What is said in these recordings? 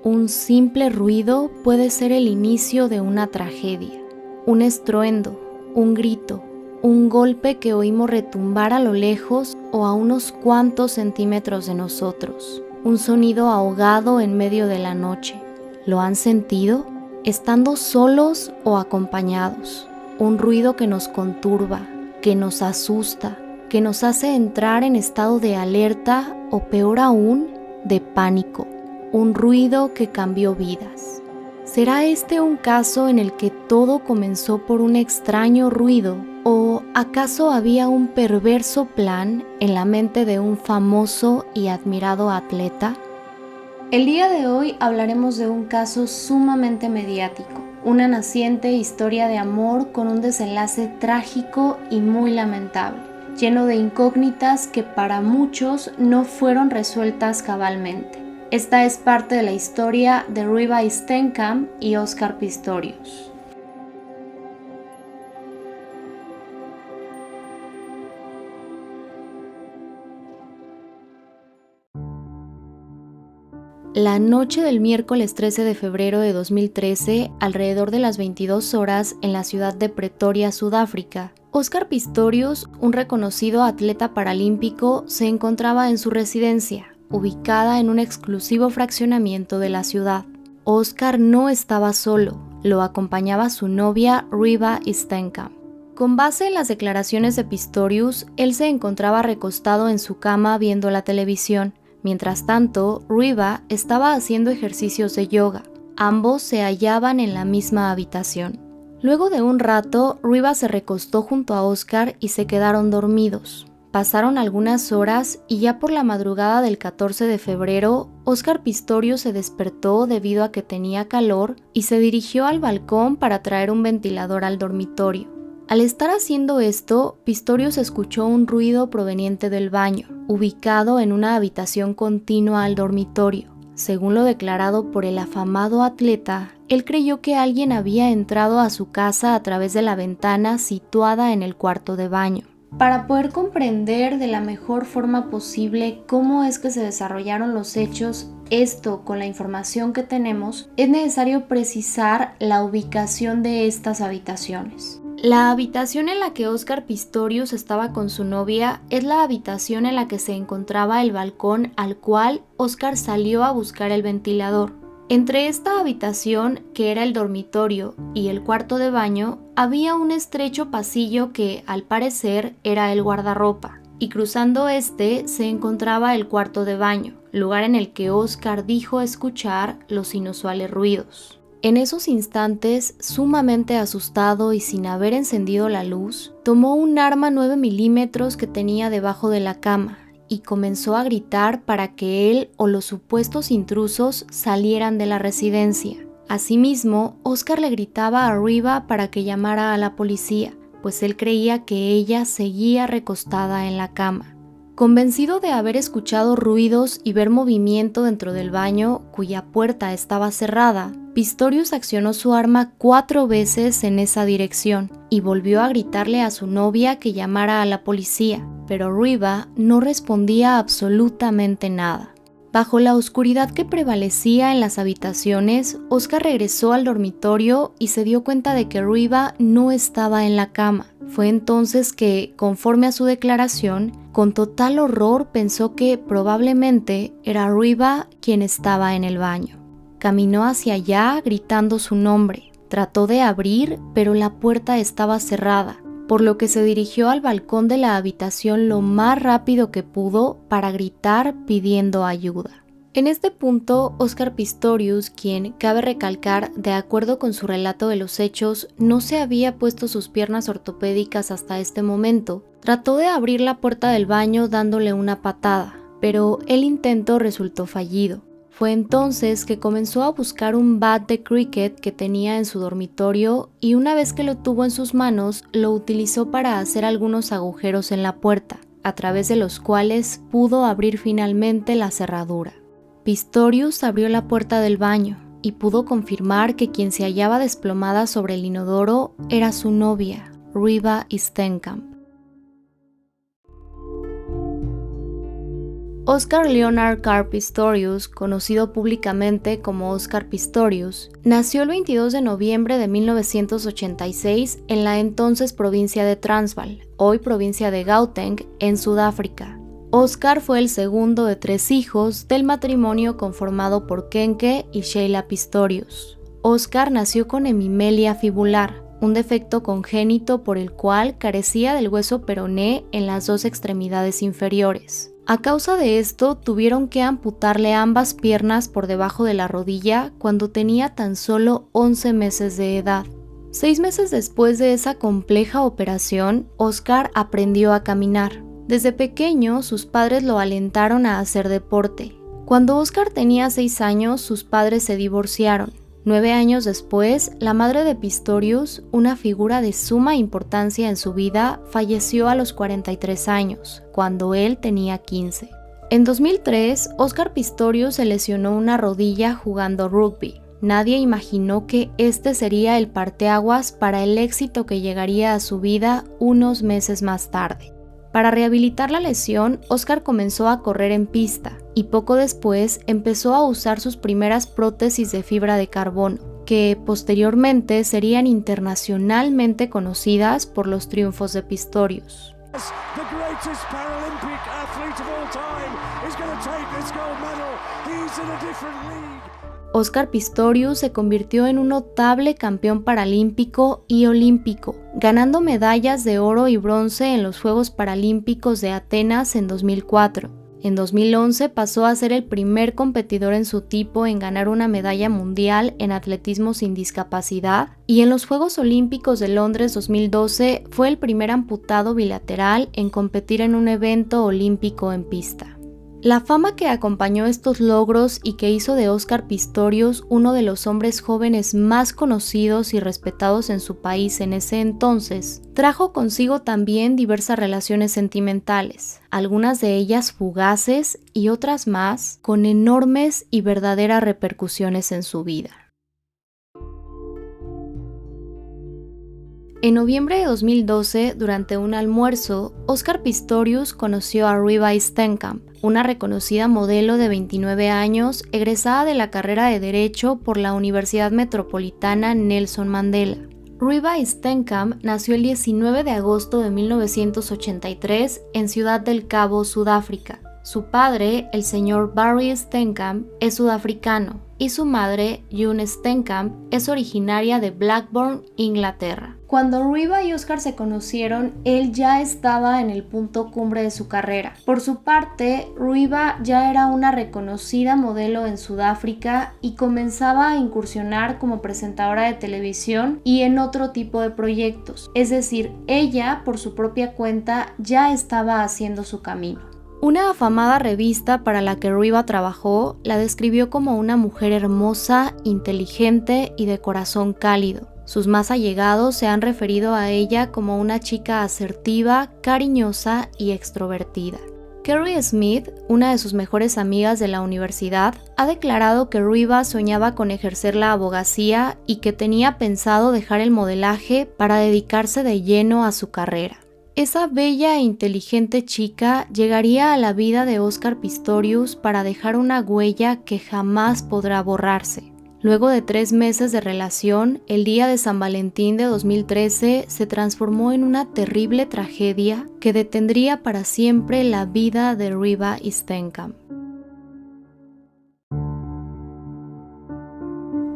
Un simple ruido puede ser el inicio de una tragedia. Un estruendo, un grito, un golpe que oímos retumbar a lo lejos o a unos cuantos centímetros de nosotros. Un sonido ahogado en medio de la noche. ¿Lo han sentido? Estando solos o acompañados. Un ruido que nos conturba, que nos asusta, que nos hace entrar en estado de alerta o peor aún, de pánico. Un ruido que cambió vidas. ¿Será este un caso en el que todo comenzó por un extraño ruido o acaso había un perverso plan en la mente de un famoso y admirado atleta? El día de hoy hablaremos de un caso sumamente mediático, una naciente historia de amor con un desenlace trágico y muy lamentable, lleno de incógnitas que para muchos no fueron resueltas cabalmente. Esta es parte de la historia de Reeva Steenkamp y Oscar Pistorius. La noche del miércoles 13 de febrero de 2013, alrededor de las 22 horas en la ciudad de Pretoria, Sudáfrica, Oscar Pistorius, un reconocido atleta paralímpico, se encontraba en su residencia, ubicada en un exclusivo fraccionamiento de la ciudad. Oscar no estaba solo, lo acompañaba su novia Reeva Steenkamp. Con base en las declaraciones de Pistorius, él se encontraba recostado en su cama viendo la televisión. Mientras tanto, Reeva estaba haciendo ejercicios de yoga. Ambos se hallaban en la misma habitación. Luego de un rato, Reeva se recostó junto a Oscar y se quedaron dormidos. Pasaron algunas horas y ya por la madrugada del 14 de febrero, Oscar Pistorius se despertó debido a que tenía calor y se dirigió al balcón para traer un ventilador al dormitorio. Al estar haciendo esto, Pistorius escuchó un ruido proveniente del baño, ubicado en una habitación continua al dormitorio. Según lo declarado por el afamado atleta, él creyó que alguien había entrado a su casa a través de la ventana situada en el cuarto de baño. Para poder comprender de la mejor forma posible cómo es que se desarrollaron los hechos, esto con la información que tenemos, es necesario precisar la ubicación de estas habitaciones. La habitación en la que Oscar Pistorius estaba con su novia es la habitación en la que se encontraba el balcón al cual Oscar salió a buscar el ventilador. Entre esta habitación, que era el dormitorio, y el cuarto de baño, había un estrecho pasillo que, al parecer, era el guardarropa, y cruzando este se encontraba el cuarto de baño, lugar en el que Oscar dijo escuchar los inusuales ruidos. En esos instantes, sumamente asustado y sin haber encendido la luz, tomó un arma 9 milímetros que tenía debajo de la cama y comenzó a gritar para que él o los supuestos intrusos salieran de la residencia. Asimismo, Oscar le gritaba a Reeva para que llamara a la policía, pues él creía que ella seguía recostada en la cama. Convencido de haber escuchado ruidos y ver movimiento dentro del baño, cuya puerta estaba cerrada, Pistorius accionó su arma 4 veces en esa dirección y volvió a gritarle a su novia que llamara a la policía, pero Reeva no respondía absolutamente nada. Bajo la oscuridad que prevalecía en las habitaciones, Oscar regresó al dormitorio y se dio cuenta de que Reeva no estaba en la cama. Fue entonces que, conforme a su declaración, con total horror pensó que probablemente era Reeva quien estaba en el baño. Caminó hacia allá gritando su nombre. Trató de abrir, pero la puerta estaba cerrada, por lo que se dirigió al balcón de la habitación lo más rápido que pudo para gritar pidiendo ayuda. En este punto, Oscar Pistorius, quien, cabe recalcar, de acuerdo con su relato de los hechos, no se había puesto sus piernas ortopédicas hasta este momento, trató de abrir la puerta del baño dándole una patada, pero el intento resultó fallido. Fue entonces que comenzó a buscar un bat de cricket que tenía en su dormitorio y una vez que lo tuvo en sus manos, lo utilizó para hacer algunos agujeros en la puerta, a través de los cuales pudo abrir finalmente la cerradura. Pistorius abrió la puerta del baño y pudo confirmar que quien se hallaba desplomada sobre el inodoro era su novia, Reeva Steenkamp. Oscar Leonard Carp Pistorius, conocido públicamente como Oscar Pistorius, nació el 22 de noviembre de 1986 en la entonces provincia de Transvaal, hoy provincia de Gauteng, en Sudáfrica. Oscar fue el segundo de 3 hijos del matrimonio conformado por Kenke y Sheila Pistorius. Oscar nació con hemimelia fibular, un defecto congénito por el cual carecía del hueso peroné en las 2 extremidades inferiores. A causa de esto, tuvieron que amputarle ambas piernas por debajo de la rodilla cuando tenía tan solo 11 meses de edad. 6 meses después de esa compleja operación, Oscar aprendió a caminar. Desde pequeño, sus padres lo alentaron a hacer deporte. Cuando Oscar tenía 6 años, sus padres se divorciaron. 9 años después, la madre de Pistorius, una figura de suma importancia en su vida, falleció a los 43 años, cuando él tenía 15. En 2003, Oscar Pistorius se lesionó una rodilla jugando rugby. Nadie imaginó que este sería el parteaguas para el éxito que llegaría a su vida unos meses más tarde. Para rehabilitar la lesión, Oscar comenzó a correr en pista y poco después empezó a usar sus primeras prótesis de fibra de carbono, que posteriormente serían internacionalmente conocidas por los triunfos de Pistorius. Oscar Pistorius se convirtió en un notable campeón paralímpico y olímpico, ganando medallas de oro y bronce en los Juegos Paralímpicos de Atenas en 2004. En 2011 pasó a ser el primer competidor en su tipo en ganar una medalla mundial en atletismo sin discapacidad, y en los Juegos Olímpicos de Londres 2012 fue el primer amputado bilateral en competir en un evento olímpico en pista. La fama que acompañó estos logros y que hizo de Oscar Pistorius uno de los hombres jóvenes más conocidos y respetados en su país en ese entonces, trajo consigo también diversas relaciones sentimentales, algunas de ellas fugaces y otras más con enormes y verdaderas repercusiones en su vida. En noviembre de 2012, durante un almuerzo, Oscar Pistorius conoció a Reeva Steenkamp, una reconocida modelo de 29 años, egresada de la carrera de Derecho por la Universidad Metropolitana Nelson Mandela. Reeva Steenkamp nació el 19 de agosto de 1983 en Ciudad del Cabo, Sudáfrica. Su padre, el señor Barry Steenkamp, es sudafricano y su madre, June Steenkamp, es originaria de Blackburn, Inglaterra. Cuando Reeva y Oscar se conocieron, él ya estaba en el punto cumbre de su carrera. Por su parte, Reeva ya era una reconocida modelo en Sudáfrica y comenzaba a incursionar como presentadora de televisión y en otro tipo de proyectos. Es decir, ella, por su propia cuenta, ya estaba haciendo su camino. Una afamada revista para la que Reeva trabajó la describió como una mujer hermosa, inteligente y de corazón cálido. Sus más allegados se han referido a ella como una chica asertiva, cariñosa y extrovertida. Kerry Smith, una de sus mejores amigas de la universidad, ha declarado que Reeva soñaba con ejercer la abogacía y que tenía pensado dejar el modelaje para dedicarse de lleno a su carrera. Esa bella e inteligente chica llegaría a la vida de Oscar Pistorius para dejar una huella que jamás podrá borrarse. Luego de 3 meses de relación, el día de San Valentín de 2013 se transformó en una terrible tragedia que detendría para siempre la vida de Reeva Steenkamp.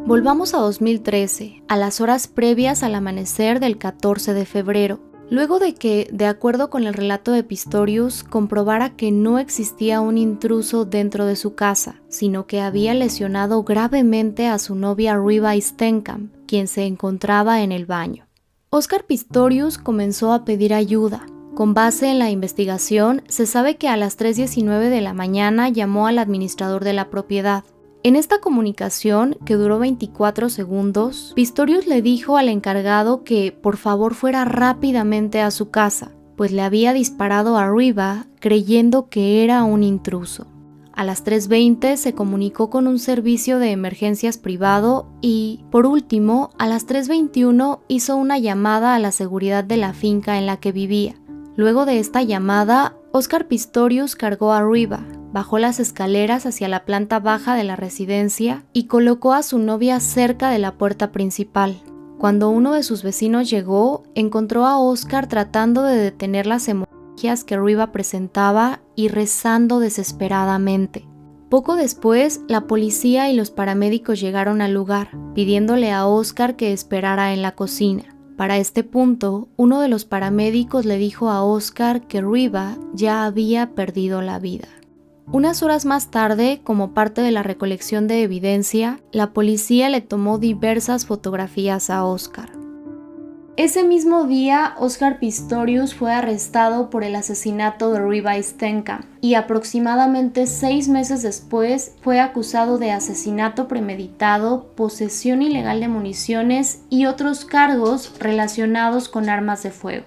Volvamos a 2013, a las horas previas al amanecer del 14 de febrero. Luego de que, de acuerdo con el relato de Pistorius, comprobara que no existía un intruso dentro de su casa, sino que había lesionado gravemente a su novia Reeva Steenkamp, quien se encontraba en el baño. Oscar Pistorius comenzó a pedir ayuda. Con base en la investigación, se sabe que a las 3:19 de la mañana llamó al administrador de la propiedad. En esta comunicación, que duró 24 segundos, Pistorius le dijo al encargado que por favor fuera rápidamente a su casa, pues le había disparado a Reeva creyendo que era un intruso. A las 3:20 se comunicó con un servicio de emergencias privado y, por último, a las 3:21 hizo una llamada a la seguridad de la finca en la que vivía. Luego de esta llamada, Oscar Pistorius cargó a Reeva, bajó las escaleras hacia la planta baja de la residencia y colocó a su novia cerca de la puerta principal. Cuando uno de sus vecinos llegó, encontró a Oscar tratando de detener las hemorragias que Riva presentaba y rezando desesperadamente. Poco después, la policía y los paramédicos llegaron al lugar, pidiéndole a Oscar que esperara en la cocina. Para este punto, uno de los paramédicos le dijo a Oscar que Riva ya había perdido la vida. Unas horas más tarde, como parte de la recolección de evidencia, la policía le tomó diversas fotografías a Oscar. Ese mismo día, Oscar Pistorius fue arrestado por el asesinato de Riva Steenkamp y aproximadamente 6 meses después fue acusado de asesinato premeditado, posesión ilegal de municiones y otros cargos relacionados con armas de fuego.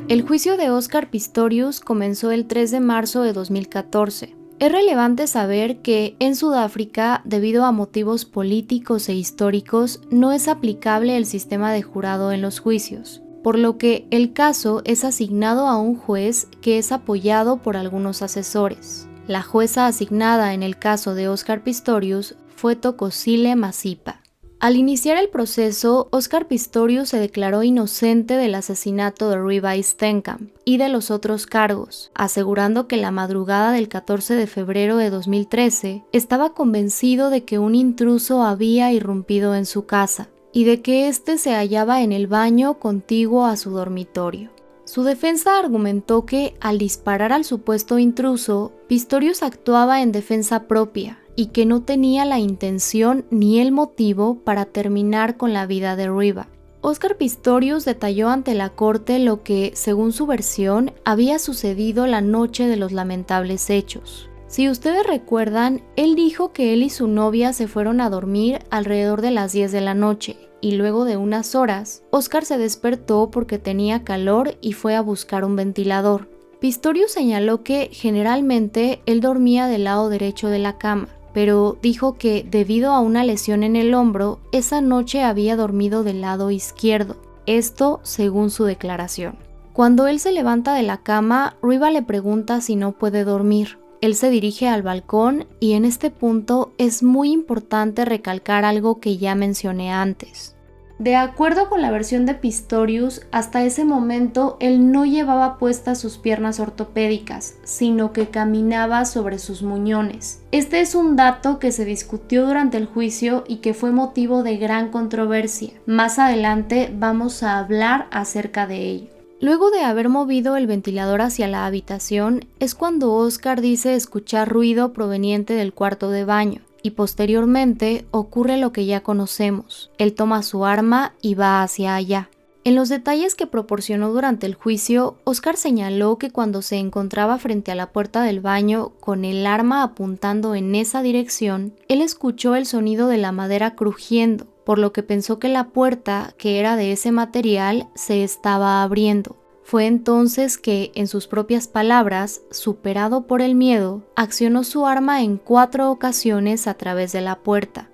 El juicio de Oscar Pistorius comenzó el 3 de marzo de 2014. Es relevante saber que en Sudáfrica, debido a motivos políticos e históricos, no es aplicable el sistema de jurado en los juicios, por lo que el caso es asignado a un juez que es apoyado por algunos asesores. La jueza asignada en el caso de Oscar Pistorius fue Tokosile Masipa. Al iniciar el proceso, Oscar Pistorius se declaró inocente del asesinato de Riva Steenkamp y de los otros cargos, asegurando que la madrugada del 14 de febrero de 2013 estaba convencido de que un intruso había irrumpido en su casa y de que éste se hallaba en el baño contiguo a su dormitorio. Su defensa argumentó que, al disparar al supuesto intruso, Pistorius actuaba en defensa propia y que no tenía la intención ni el motivo para terminar con la vida de Riva. Oscar Pistorius detalló ante la corte lo que, según su versión, había sucedido la noche de los lamentables hechos. Si ustedes recuerdan, él dijo que él y su novia se fueron a dormir alrededor de las 10 de la noche y luego de unas horas, Oscar se despertó porque tenía calor y fue a buscar un ventilador. Pistorius señaló que generalmente él dormía del lado derecho de la cama, pero dijo que debido a una lesión en el hombro, esa noche había dormido del lado izquierdo, esto según su declaración. Cuando él se levanta de la cama, Riva le pregunta si no puede dormir. Él se dirige al balcón y en este punto es muy importante recalcar algo que ya mencioné antes. De acuerdo con la versión de Pistorius, hasta ese momento él no llevaba puestas sus piernas ortopédicas, sino que caminaba sobre sus muñones. Este es un dato que se discutió durante el juicio y que fue motivo de gran controversia. Más adelante vamos a hablar acerca de ello. Luego de haber movido el ventilador hacia la habitación, es cuando Oscar dice escuchar ruido proveniente del cuarto de baño. Y posteriormente ocurre lo que ya conocemos. Él toma su arma y va hacia allá. En los detalles que proporcionó durante el juicio, Oscar señaló que cuando se encontraba frente a la puerta del baño con el arma apuntando en esa dirección, él escuchó el sonido de la madera crujiendo, por lo que pensó que la puerta, que era de ese material, se estaba abriendo. Fue entonces que, en sus propias palabras, superado por el miedo, accionó su arma en 4 ocasiones a través de la puerta.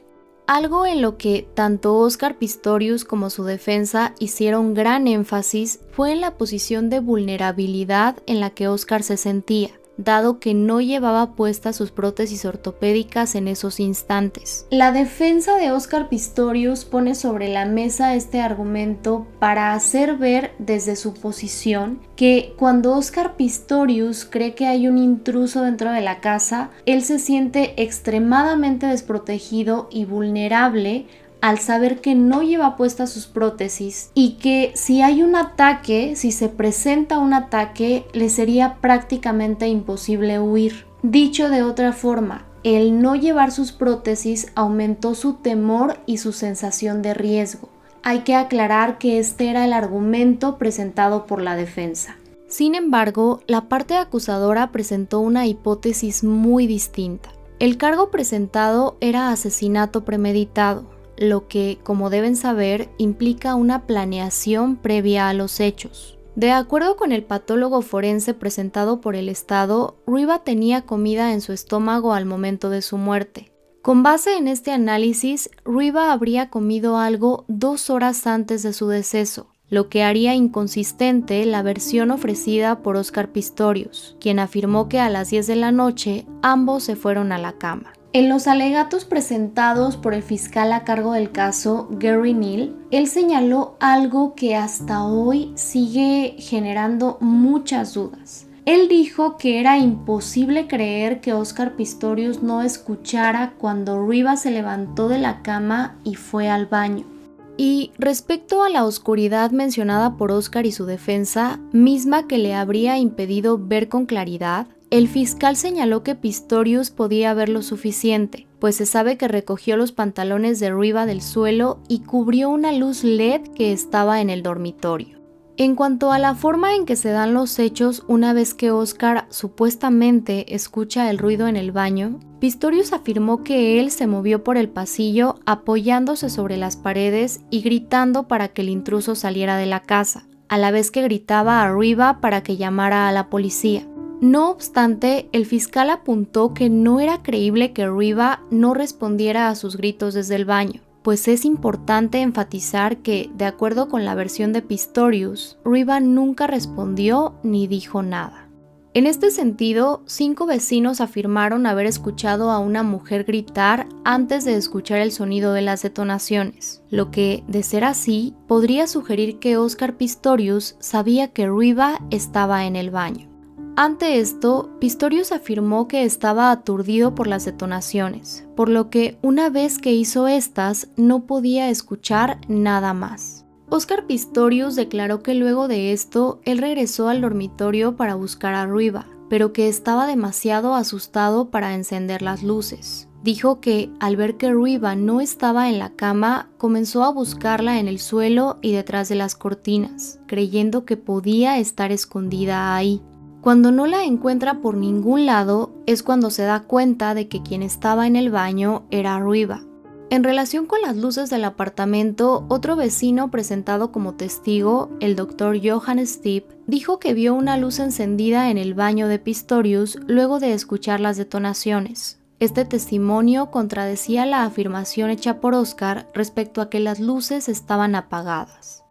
Algo en lo que tanto Oscar Pistorius como su defensa hicieron gran énfasis fue en la posición de vulnerabilidad en la que Oscar se sentía, dado que no llevaba puestas sus prótesis ortopédicas en esos instantes. La defensa de Oscar Pistorius pone sobre la mesa este argumento para hacer ver desde su posición que cuando Oscar Pistorius cree que hay un intruso dentro de la casa, él se siente extremadamente desprotegido y vulnerable al saber que no lleva puestas sus prótesis y que si hay un ataque, si se presenta un ataque, le sería prácticamente imposible huir. Dicho de otra forma, el no llevar sus prótesis aumentó su temor y su sensación de riesgo. Hay que aclarar que este era el argumento presentado por la defensa. Sin embargo, la parte acusadora presentó una hipótesis muy distinta. El cargo presentado era asesinato premeditado, lo que, como deben saber, implica una planeación previa a los hechos. De acuerdo con el patólogo forense presentado por el Estado, Riva tenía comida en su estómago al momento de su muerte. Con base en este análisis, Riva habría comido algo 2 horas antes de su deceso, lo que haría inconsistente la versión ofrecida por Oscar Pistorius, quien afirmó que a las 10 de la noche ambos se fueron a la cama. En los alegatos presentados por el fiscal a cargo del caso, Gary Neal, él señaló algo que hasta hoy sigue generando muchas dudas. Él dijo que era imposible creer que Oscar Pistorius no escuchara cuando Rivas se levantó de la cama y fue al baño. Y respecto a la oscuridad mencionada por Oscar y su defensa, misma que le habría impedido ver con claridad, el fiscal señaló que Pistorius podía ver lo suficiente, pues se sabe que recogió los pantalones de Riva del suelo y cubrió una luz LED que estaba en el dormitorio. En cuanto a la forma en que se dan los hechos una vez que Oscar supuestamente escucha el ruido en el baño, Pistorius afirmó que él se movió por el pasillo apoyándose sobre las paredes y gritando para que el intruso saliera de la casa, a la vez que gritaba a Riva para que llamara a la policía. No obstante, el fiscal apuntó que no era creíble que Riva no respondiera a sus gritos desde el baño, pues es importante enfatizar que, de acuerdo con la versión de Pistorius, Riva nunca respondió ni dijo nada. En este sentido, 5 vecinos afirmaron haber escuchado a una mujer gritar antes de escuchar el sonido de las detonaciones, lo que, de ser así, podría sugerir que Oscar Pistorius sabía que Riva estaba en el baño. Ante esto, Pistorius afirmó que estaba aturdido por las detonaciones, por lo que una vez que hizo estas, no podía escuchar nada más. Oscar Pistorius declaró que luego de esto, él regresó al dormitorio para buscar a Riva, pero que estaba demasiado asustado para encender las luces. Dijo que, al ver que Riva no estaba en la cama, comenzó a buscarla en el suelo y detrás de las cortinas, creyendo que podía estar escondida ahí. Cuando no la encuentra por ningún lado, es cuando se da cuenta de que quien estaba en el baño era Riva. En relación con las luces del apartamento, otro vecino presentado como testigo, el Dr. Johann Stipp, dijo que vio una luz encendida en el baño de Pistorius luego de escuchar las detonaciones. Este testimonio contradecía la afirmación hecha por Oscar respecto a que las luces estaban apagadas.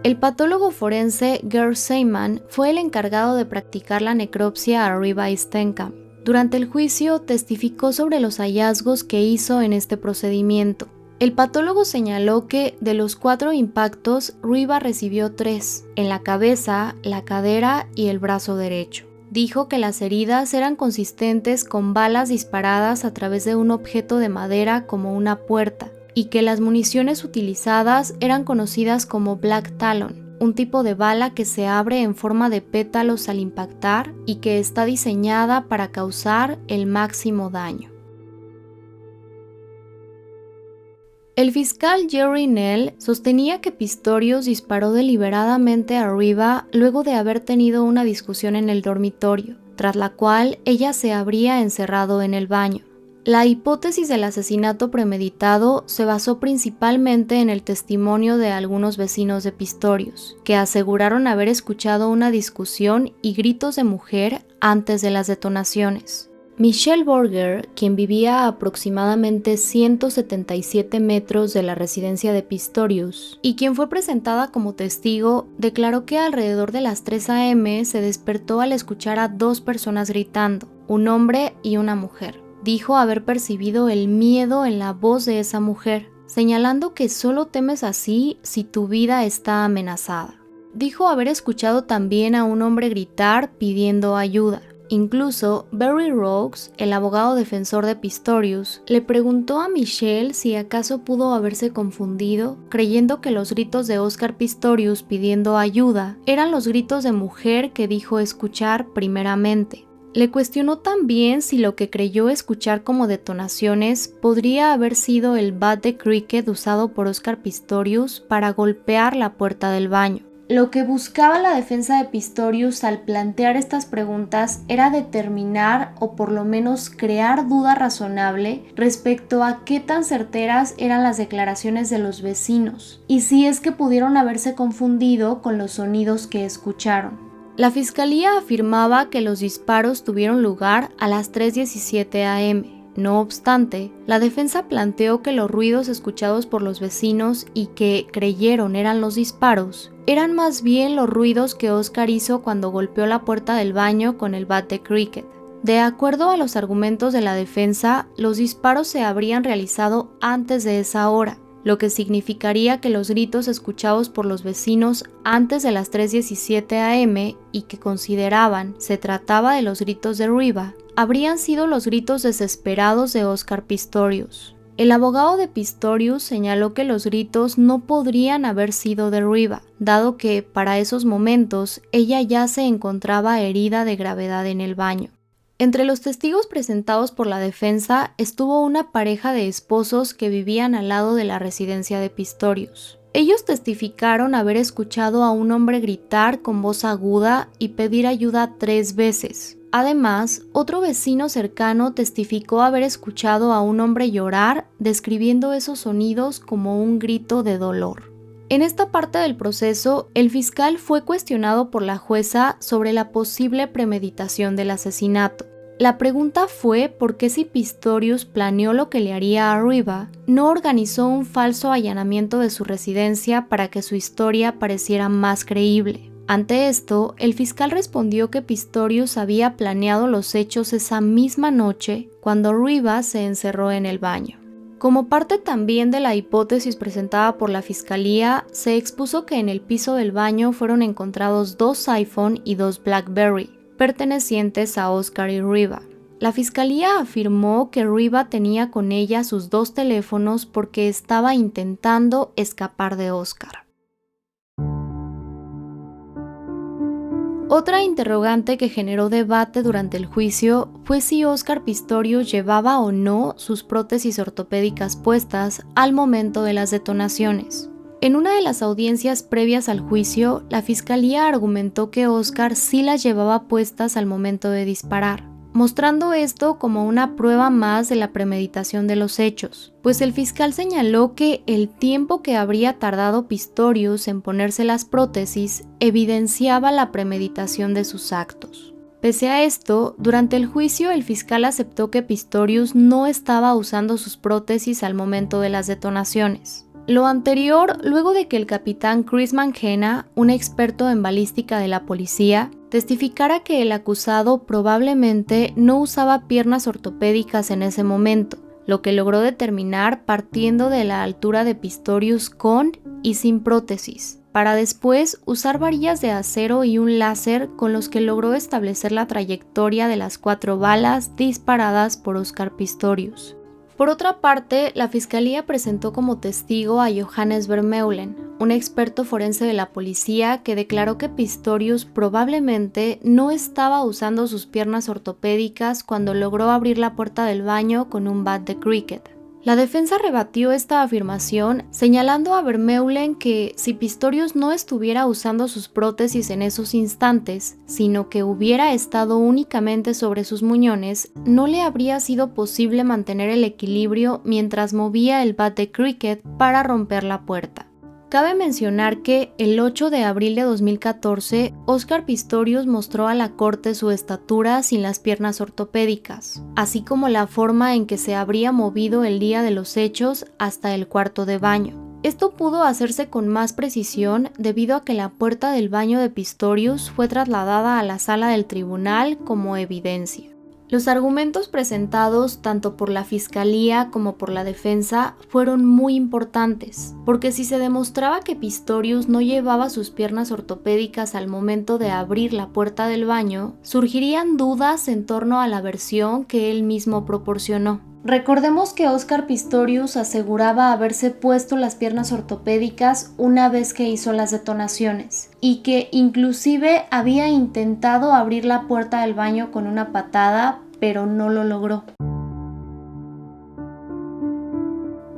El patólogo forense Gerd Seiman fue el encargado de practicar la necropsia a Riva Steenkamp. Durante el juicio testificó sobre los hallazgos que hizo en este procedimiento. El patólogo señaló que de los 4 impactos, Riva recibió 3, en la cabeza, la cadera y el brazo derecho. Dijo que las heridas eran consistentes con balas disparadas a través de un objeto de madera como una puerta, y que las municiones utilizadas eran conocidas como Black Talon, un tipo de bala que se abre en forma de pétalos al impactar y que está diseñada para causar el máximo daño. El fiscal Jerry Neal sostenía que Pistorius disparó deliberadamente a Riva luego de haber tenido una discusión en el dormitorio, tras la cual ella se habría encerrado en el baño. La hipótesis del asesinato premeditado se basó principalmente en el testimonio de algunos vecinos de Pistorius, que aseguraron haber escuchado una discusión y gritos de mujer antes de las detonaciones. Michelle Borger, quien vivía a aproximadamente 177 metros de la residencia de Pistorius, y quien fue presentada como testigo, declaró que alrededor de las 3 a.m. se despertó al escuchar a 2 personas gritando, un hombre y una mujer. Dijo haber percibido el miedo en la voz de esa mujer, señalando que solo temes así si tu vida está amenazada. Dijo haber escuchado también a un hombre gritar pidiendo ayuda. Incluso Barry Rhodes, el abogado defensor de Pistorius, le preguntó a Michelle si acaso pudo haberse confundido, creyendo que los gritos de Oscar Pistorius pidiendo ayuda eran los gritos de mujer que dijo escuchar primeramente. Le cuestionó también si lo que creyó escuchar como detonaciones podría haber sido el bat de cricket usado por Oscar Pistorius para golpear la puerta del baño. Lo que buscaba la defensa de Pistorius al plantear estas preguntas era determinar o por lo menos crear duda razonable respecto a qué tan certeras eran las declaraciones de los vecinos y si es que pudieron haberse confundido con los sonidos que escucharon. La fiscalía afirmaba que los disparos tuvieron lugar a las 3:17 a.m., No obstante, la defensa planteó que los ruidos escuchados por los vecinos y que creyeron eran los disparos, eran más bien los ruidos que Oscar hizo cuando golpeó la puerta del baño con el bat de cricket. De acuerdo a los argumentos de la defensa, los disparos se habrían realizado antes de esa hora, lo que significaría que los gritos escuchados por los vecinos antes de las 3:17 am y que consideraban se trataba de los gritos de Riva, habrían sido los gritos desesperados de Oscar Pistorius. El abogado de Pistorius señaló que los gritos no podrían haber sido de Riva, dado que, para esos momentos, ella ya se encontraba herida de gravedad en el baño. Entre los testigos presentados por la defensa estuvo una pareja de esposos que vivían al lado de la residencia de Pistorius. Ellos testificaron haber escuchado a un hombre gritar con voz aguda y pedir ayuda 3 veces. Además, otro vecino cercano testificó haber escuchado a un hombre llorar, describiendo esos sonidos como un grito de dolor. En esta parte del proceso, el fiscal fue cuestionado por la jueza sobre la posible premeditación del asesinato. La pregunta fue por qué, si Pistorius planeó lo que le haría a Riva, no organizó un falso allanamiento de su residencia para que su historia pareciera más creíble. Ante esto, el fiscal respondió que Pistorius había planeado los hechos esa misma noche cuando Riva se encerró en el baño. Como parte también de la hipótesis presentada por la fiscalía, se expuso que en el piso del baño fueron encontrados 2 iPhone y 2 BlackBerry, pertenecientes a Oscar y Riva. La fiscalía afirmó que Riva tenía con ella sus 2 teléfonos porque estaba intentando escapar de Oscar. Otra interrogante que generó debate durante el juicio fue si Oscar Pistorius llevaba o no sus prótesis ortopédicas puestas al momento de las detonaciones. En una de las audiencias previas al juicio, la fiscalía argumentó que Oscar sí las llevaba puestas al momento de disparar, mostrando esto como una prueba más de la premeditación de los hechos, pues el fiscal señaló que el tiempo que habría tardado Pistorius en ponerse las prótesis evidenciaba la premeditación de sus actos. Pese a esto, durante el juicio el fiscal aceptó que Pistorius no estaba usando sus prótesis al momento de las detonaciones. Lo anterior, luego de que el capitán Chris Mangena, un experto en balística de la policía, testificara que el acusado probablemente no usaba piernas ortopédicas en ese momento, lo que logró determinar partiendo de la altura de Pistorius con y sin prótesis, para después usar varillas de acero y un láser con los que logró establecer la trayectoria de las 4 balas disparadas por Oscar Pistorius. Por otra parte, la fiscalía presentó como testigo a Johannes Vermeulen, un experto forense de la policía que declaró que Pistorius probablemente no estaba usando sus piernas ortopédicas cuando logró abrir la puerta del baño con un bat de cricket. La defensa rebatió esta afirmación, señalando a Vermeulen que si Pistorius no estuviera usando sus prótesis en esos instantes, sino que hubiera estado únicamente sobre sus muñones, no le habría sido posible mantener el equilibrio mientras movía el bat de cricket para romper la puerta. Cabe mencionar que el 8 de abril de 2014, Oscar Pistorius mostró a la corte su estatura sin las piernas ortopédicas, así como la forma en que se habría movido el día de los hechos hasta el cuarto de baño. Esto pudo hacerse con más precisión debido a que la puerta del baño de Pistorius fue trasladada a la sala del tribunal como evidencia. Los argumentos presentados tanto por la fiscalía como por la defensa fueron muy importantes, porque si se demostraba que Pistorius no llevaba sus piernas ortopédicas al momento de abrir la puerta del baño, surgirían dudas en torno a la versión que él mismo proporcionó. Recordemos que Oscar Pistorius aseguraba haberse puesto las piernas ortopédicas una vez que hizo las detonaciones y que inclusive había intentado abrir la puerta del baño con una patada, pero no lo logró.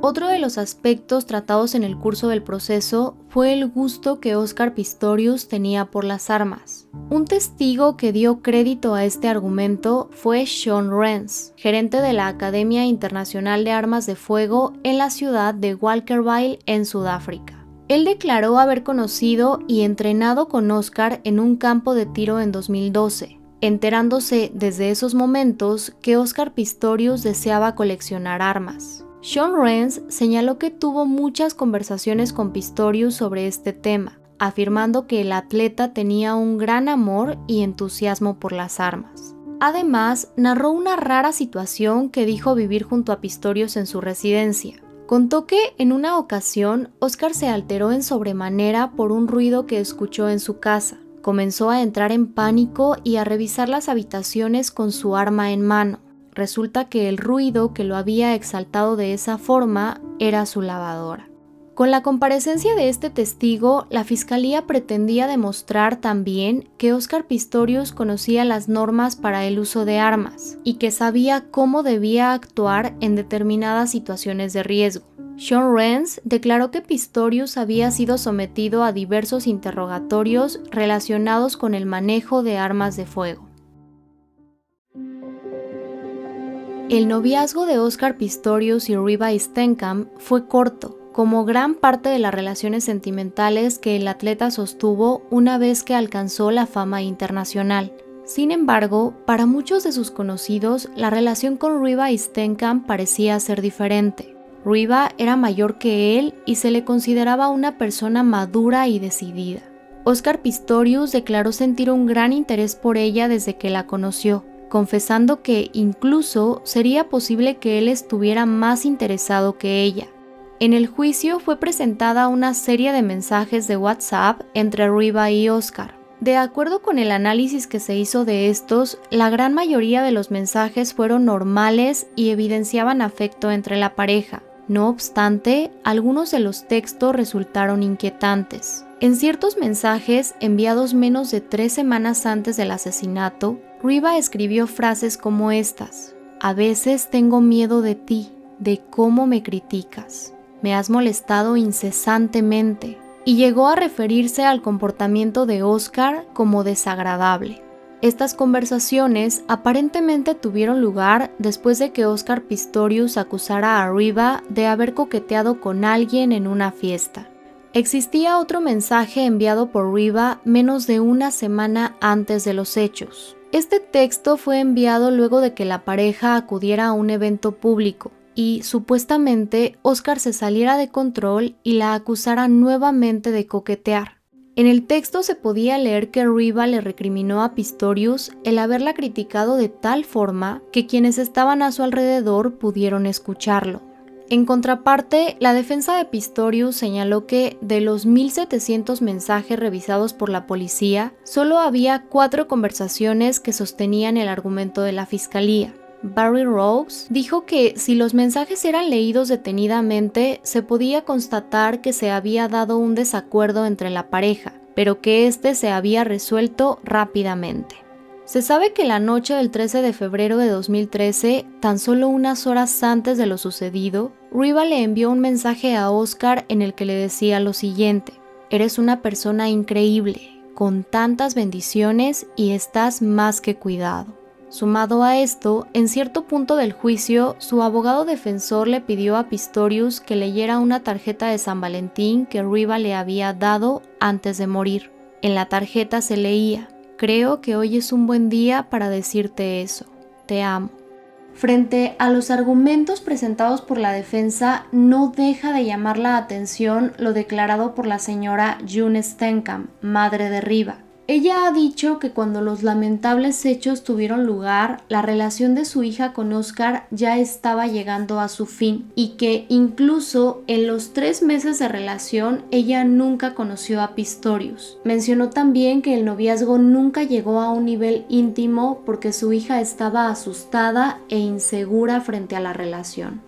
Otro de los aspectos tratados en el curso del proceso fue el gusto que Oscar Pistorius tenía por las armas. Un testigo que dio crédito a este argumento fue Sean Renz, gerente de la Academia Internacional de Armas de Fuego en la ciudad de Walkerville, en Sudáfrica. Él declaró haber conocido y entrenado con Oscar en un campo de tiro en 2012, enterándose desde esos momentos que Oscar Pistorius deseaba coleccionar armas. Sean Renz señaló que tuvo muchas conversaciones con Pistorius sobre este tema, afirmando que el atleta tenía un gran amor y entusiasmo por las armas. Además, narró una rara situación que dijo vivir junto a Pistorius en su residencia. Contó que en una ocasión Oscar se alteró en sobremanera por un ruido que escuchó en su casa. Comenzó a entrar en pánico y a revisar las habitaciones con su arma en mano. Resulta que el ruido que lo había exaltado de esa forma era su lavadora. Con la comparecencia de este testigo, la fiscalía pretendía demostrar también que Oscar Pistorius conocía las normas para el uso de armas y que sabía cómo debía actuar en determinadas situaciones de riesgo. Sean Renz declaró que Pistorius había sido sometido a diversos interrogatorios relacionados con el manejo de armas de fuego. El noviazgo de Oscar Pistorius y Reeva Steenkamp fue corto, como gran parte de las relaciones sentimentales que el atleta sostuvo una vez que alcanzó la fama internacional. Sin embargo, para muchos de sus conocidos, la relación con Reeva Steenkamp parecía ser diferente. Reeva era mayor que él y se le consideraba una persona madura y decidida. Oscar Pistorius declaró sentir un gran interés por ella desde que la conoció, confesando que incluso sería posible que él estuviera más interesado que ella. En el juicio fue presentada una serie de mensajes de WhatsApp entre Reeva y Oscar. De acuerdo con el análisis que se hizo de estos, la gran mayoría de los mensajes fueron normales y evidenciaban afecto entre la pareja. No obstante, algunos de los textos resultaron inquietantes. En ciertos mensajes, enviados menos de 3 semanas antes del asesinato, Reeva escribió frases como estas: "A veces tengo miedo de ti, de cómo me criticas. Me has molestado incesantemente", y llegó a referirse al comportamiento de Oscar como desagradable. Estas conversaciones aparentemente tuvieron lugar después de que Oscar Pistorius acusara a Reeva de haber coqueteado con alguien en una fiesta. Existía otro mensaje enviado por Reeva menos de una semana antes de los hechos. Este texto fue enviado luego de que la pareja acudiera a un evento público y, supuestamente, Oscar se saliera de control y la acusara nuevamente de coquetear. En el texto se podía leer que Reeva le recriminó a Pistorius el haberla criticado de tal forma que quienes estaban a su alrededor pudieron escucharlo. En contraparte, la defensa de Pistorius señaló que de los 1,700 mensajes revisados por la policía, solo había 4 conversaciones que sostenían el argumento de la fiscalía. Barry Rose dijo que si los mensajes eran leídos detenidamente, se podía constatar que se había dado un desacuerdo entre la pareja, pero que este se había resuelto rápidamente. Se sabe que la noche del 13 de febrero de 2013, tan solo unas horas antes de lo sucedido, Reeva le envió un mensaje a Oscar en el que le decía lo siguiente: "Eres una persona increíble, con tantas bendiciones y estás más que cuidado". Sumado a esto, en cierto punto del juicio, su abogado defensor le pidió a Pistorius que leyera una tarjeta de San Valentín que Reeva le había dado antes de morir. En la tarjeta se leía: "Creo que hoy es un buen día para decirte eso. Te amo". Frente a los argumentos presentados por la defensa, no deja de llamar la atención lo declarado por la señora June Steenkamp, madre de Reeva. Ella ha dicho que cuando los lamentables hechos tuvieron lugar, la relación de su hija con Oscar ya estaba llegando a su fin y que incluso en los 3 meses de relación ella nunca conoció a Pistorius. Mencionó también que el noviazgo nunca llegó a un nivel íntimo porque su hija estaba asustada e insegura frente a la relación.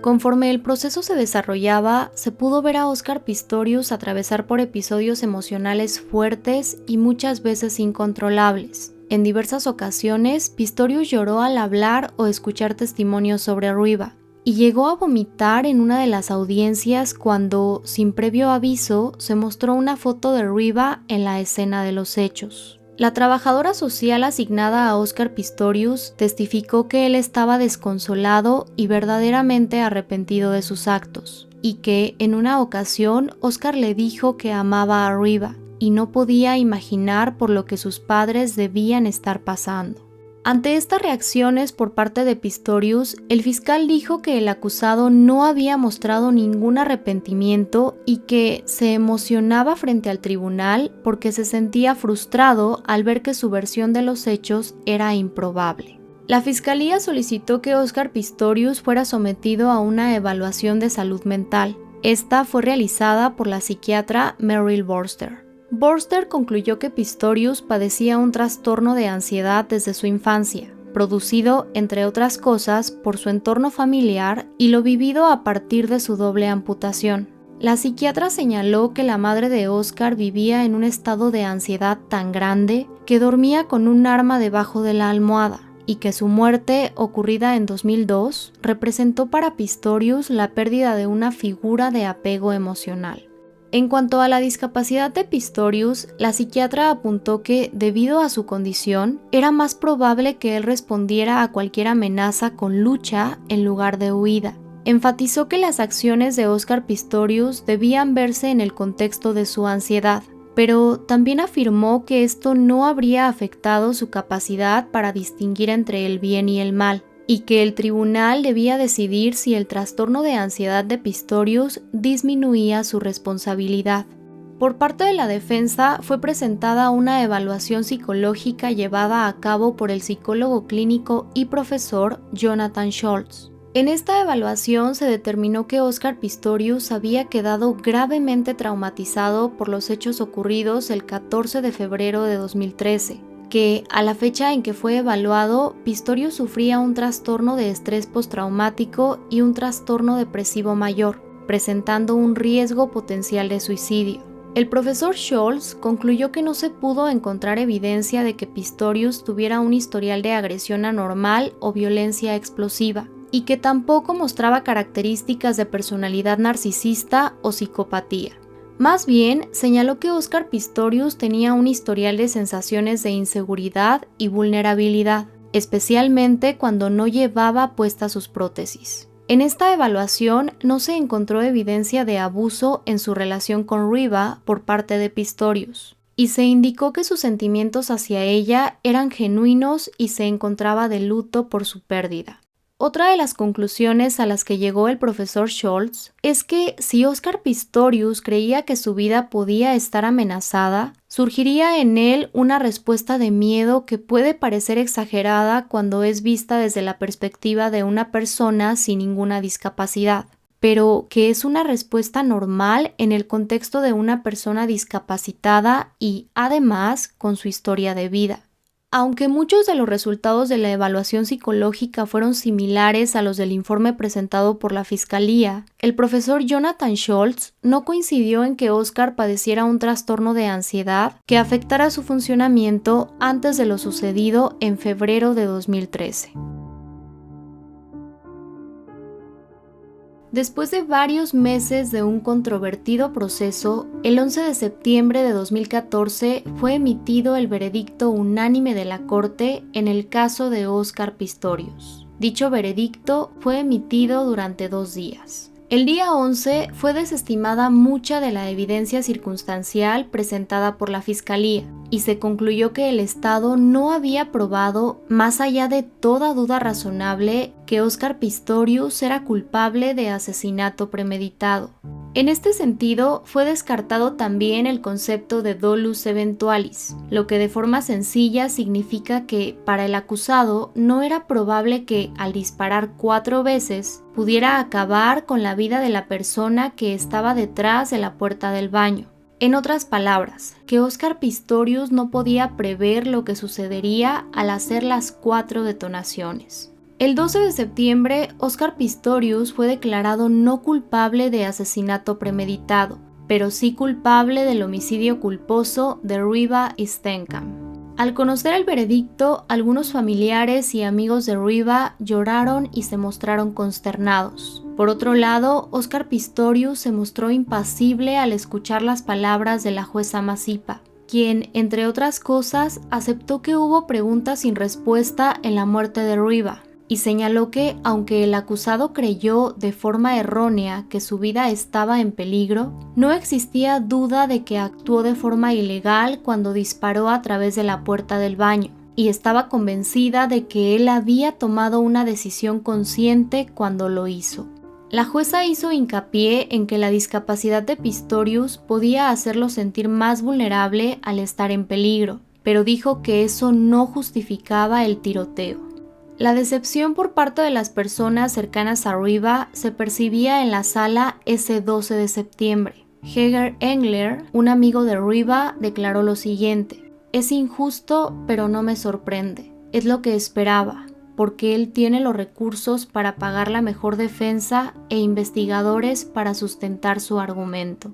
Conforme el proceso se desarrollaba, se pudo ver a Oscar Pistorius atravesar por episodios emocionales fuertes y muchas veces incontrolables. En diversas ocasiones, Pistorius lloró al hablar o escuchar testimonios sobre Reeva, y llegó a vomitar en una de las audiencias cuando, sin previo aviso, se mostró una foto de Reeva en la escena de los hechos. La trabajadora social asignada a Oscar Pistorius testificó que él estaba desconsolado y verdaderamente arrepentido de sus actos, y que en una ocasión Oscar le dijo que amaba a Reeva, y no podía imaginar por lo que sus padres debían estar pasando. Ante estas reacciones por parte de Pistorius, el fiscal dijo que el acusado no había mostrado ningún arrepentimiento y que se emocionaba frente al tribunal porque se sentía frustrado al ver que su versión de los hechos era improbable. La fiscalía solicitó que Oscar Pistorius fuera sometido a una evaluación de salud mental. Esta fue realizada por la psiquiatra Meryl Borster. Borster concluyó que Pistorius padecía un trastorno de ansiedad desde su infancia, producido, entre otras cosas, por su entorno familiar y lo vivido a partir de su doble amputación. La psiquiatra señaló que la madre de Oscar vivía en un estado de ansiedad tan grande que dormía con un arma debajo de la almohada, y que su muerte, ocurrida en 2002, representó para Pistorius la pérdida de una figura de apego emocional. En cuanto a la discapacidad de Pistorius, la psiquiatra apuntó que, debido a su condición, era más probable que él respondiera a cualquier amenaza con lucha en lugar de huida. Enfatizó que las acciones de Oscar Pistorius debían verse en el contexto de su ansiedad, pero también afirmó que esto no habría afectado su capacidad para distinguir entre el bien y el mal, y que el tribunal debía decidir si el trastorno de ansiedad de Pistorius disminuía su responsabilidad. Por parte de la defensa fue presentada una evaluación psicológica llevada a cabo por el psicólogo clínico y profesor Jonathan Scholz. En esta evaluación se determinó que Oscar Pistorius había quedado gravemente traumatizado por los hechos ocurridos el 14 de febrero de 2013, que, a la fecha en que fue evaluado, Pistorius sufría un trastorno de estrés postraumático y un trastorno depresivo mayor, presentando un riesgo potencial de suicidio. El profesor Scholz concluyó que no se pudo encontrar evidencia de que Pistorius tuviera un historial de agresión anormal o violencia explosiva, y que tampoco mostraba características de personalidad narcisista o psicopatía. Más bien, señaló que Oscar Pistorius tenía un historial de sensaciones de inseguridad y vulnerabilidad, especialmente cuando no llevaba puestas sus prótesis. En esta evaluación no se encontró evidencia de abuso en su relación con Riva por parte de Pistorius, y se indicó que sus sentimientos hacia ella eran genuinos y se encontraba de luto por su pérdida. Otra de las conclusiones a las que llegó el profesor Scholz es que si Oscar Pistorius creía que su vida podía estar amenazada, surgiría en él una respuesta de miedo que puede parecer exagerada cuando es vista desde la perspectiva de una persona sin ninguna discapacidad, pero que es una respuesta normal en el contexto de una persona discapacitada y, además, con su historia de vida. Aunque muchos de los resultados de la evaluación psicológica fueron similares a los del informe presentado por la Fiscalía, el profesor Jonathan Scholz no coincidió en que Oscar padeciera un trastorno de ansiedad que afectara su funcionamiento antes de lo sucedido en febrero de 2013. Después de varios meses de un controvertido proceso, el 11 de septiembre de 2014 fue emitido el veredicto unánime de la Corte en el caso de Oscar Pistorius. Dicho veredicto fue emitido durante 2 días. El día 11 fue desestimada mucha de la evidencia circunstancial presentada por la Fiscalía y se concluyó que el Estado no había probado, más allá de toda duda razonable, que Oscar Pistorius era culpable de asesinato premeditado. En este sentido, fue descartado también el concepto de dolus eventualis, lo que de forma sencilla significa que, para el acusado, no era probable que, al disparar 4 veces, pudiera acabar con la vida de la persona que estaba detrás de la puerta del baño. En otras palabras, que Oscar Pistorius no podía prever lo que sucedería al hacer las 4 detonaciones. El 12 de septiembre, Oscar Pistorius fue declarado no culpable de asesinato premeditado, pero sí culpable del homicidio culposo de Riva Steenkamp. Al conocer el veredicto, algunos familiares y amigos de Riva lloraron y se mostraron consternados. Por otro lado, Oscar Pistorius se mostró impasible al escuchar las palabras de la jueza Masipa, quien, entre otras cosas, aceptó que hubo preguntas sin respuesta en la muerte de Riva. y señaló que, aunque el acusado creyó de forma errónea que su vida estaba en peligro, no existía duda de que actuó de forma ilegal cuando disparó a través de la puerta del baño, y estaba convencida de que él había tomado una decisión consciente cuando lo hizo. La jueza hizo hincapié en que la discapacidad de Pistorius podía hacerlo sentir más vulnerable al estar en peligro, pero dijo que eso no justificaba el tiroteo. La decepción por parte de las personas cercanas a Riva se percibía en la sala ese 12 de septiembre. Heger Engler, un amigo de Riva, declaró lo siguiente: «Es injusto, pero no me sorprende. Es lo que esperaba, porque él tiene los recursos para pagar la mejor defensa e investigadores para sustentar su argumento».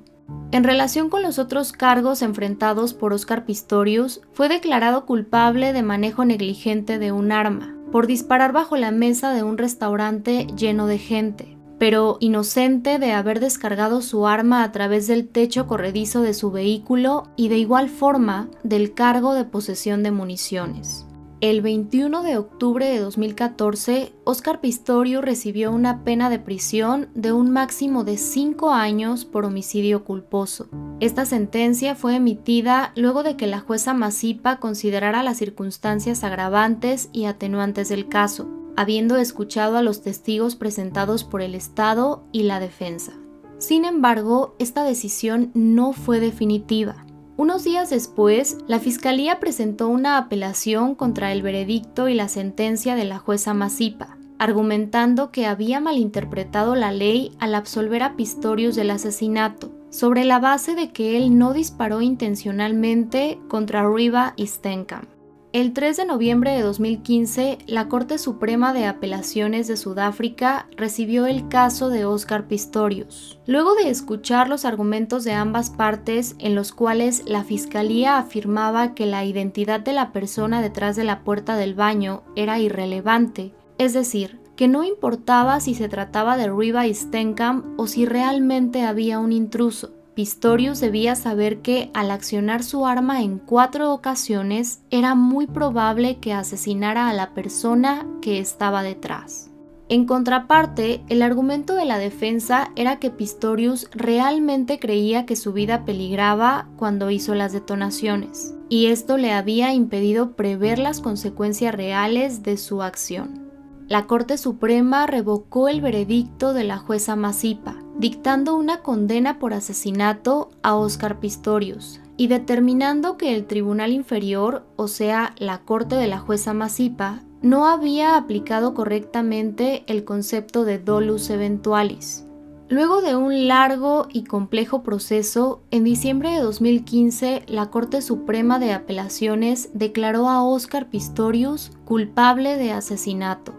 En relación con los otros cargos enfrentados por Óscar Pistorius, fue declarado culpable de manejo negligente de un arma, por disparar bajo la mesa de un restaurante lleno de gente, pero inocente de haber descargado su arma a través del techo corredizo de su vehículo y de igual forma del cargo de posesión de municiones. El 21 de octubre de 2014, Óscar Pistorius recibió una pena de prisión de un máximo de 5 años por homicidio culposo. Esta sentencia fue emitida luego de que la jueza Masipa considerara las circunstancias agravantes y atenuantes del caso, habiendo escuchado a los testigos presentados por el Estado y la defensa. Sin embargo, esta decisión no fue definitiva. Unos días después, la Fiscalía presentó una apelación contra el veredicto y la sentencia de la jueza Masipa, argumentando que había malinterpretado la ley al absolver a Pistorius del asesinato, sobre la base de que él no disparó intencionalmente contra Riva y Steenkamp. El 3 de noviembre de 2015, la Corte Suprema de Apelaciones de Sudáfrica recibió el caso de Óscar Pistorius. Luego de escuchar los argumentos de ambas partes, en los cuales la Fiscalía afirmaba que la identidad de la persona detrás de la puerta del baño era irrelevante, es decir, que no importaba si se trataba de Riva y Steenkamp o si realmente había un intruso. Pistorius debía saber que, al accionar su arma en 4 ocasiones, era muy probable que asesinara a la persona que estaba detrás. En contraparte, el argumento de la defensa era que Pistorius realmente creía que su vida peligraba cuando hizo las detonaciones, y esto le había impedido prever las consecuencias reales de su acción. La Corte Suprema revocó el veredicto de la jueza Masipa, dictando una condena por asesinato a Óscar Pistorius y determinando que el Tribunal Inferior, o sea, la Corte de la jueza Masipa, no había aplicado correctamente el concepto de dolus eventualis. Luego de un largo y complejo proceso, en diciembre de 2015, la Corte Suprema de Apelaciones declaró a Óscar Pistorius culpable de asesinato.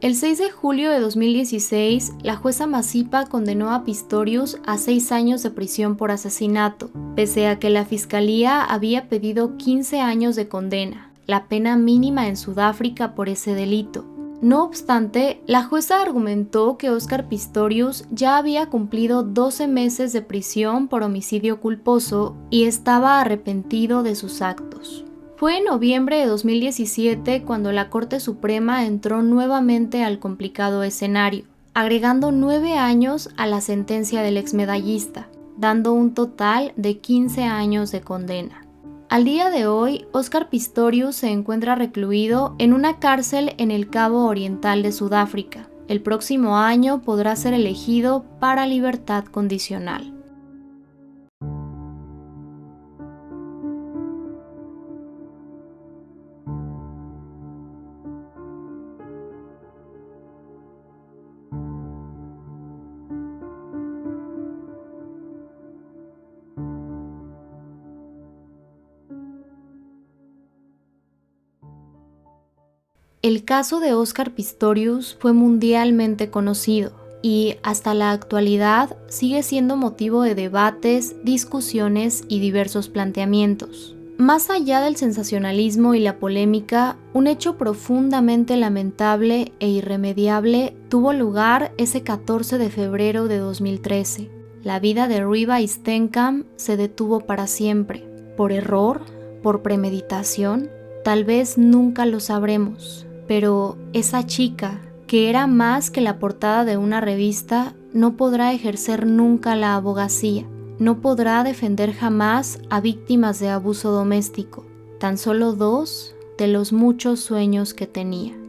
El 6 de julio de 2016, la jueza Masipa condenó a Pistorius a 6 años de prisión por asesinato, pese a que la Fiscalía había pedido 15 años de condena, la pena mínima en Sudáfrica por ese delito. No obstante, la jueza argumentó que Óscar Pistorius ya había cumplido 12 meses de prisión por homicidio culposo y estaba arrepentido de sus actos. Fue en noviembre de 2017 cuando la Corte Suprema entró nuevamente al complicado escenario, agregando 9 años a la sentencia del exmedallista, dando un total de 15 años de condena. Al día de hoy, Óscar Pistorius se encuentra recluido en una cárcel en el Cabo Oriental de Sudáfrica. El próximo año podrá ser elegido para libertad condicional. El caso de Óscar Pistorius fue mundialmente conocido y, hasta la actualidad, sigue siendo motivo de debates, discusiones y diversos planteamientos. Más allá del sensacionalismo y la polémica, un hecho profundamente lamentable e irremediable tuvo lugar ese 14 de febrero de 2013. La vida de Riva y Steenkamp se detuvo para siempre. ¿Por error? ¿Por premeditación? Tal vez nunca lo sabremos. Pero esa chica, que era más que la portada de una revista, no podrá ejercer nunca la abogacía, no podrá defender jamás a víctimas de abuso doméstico, tan solo 2 de los muchos sueños que tenía.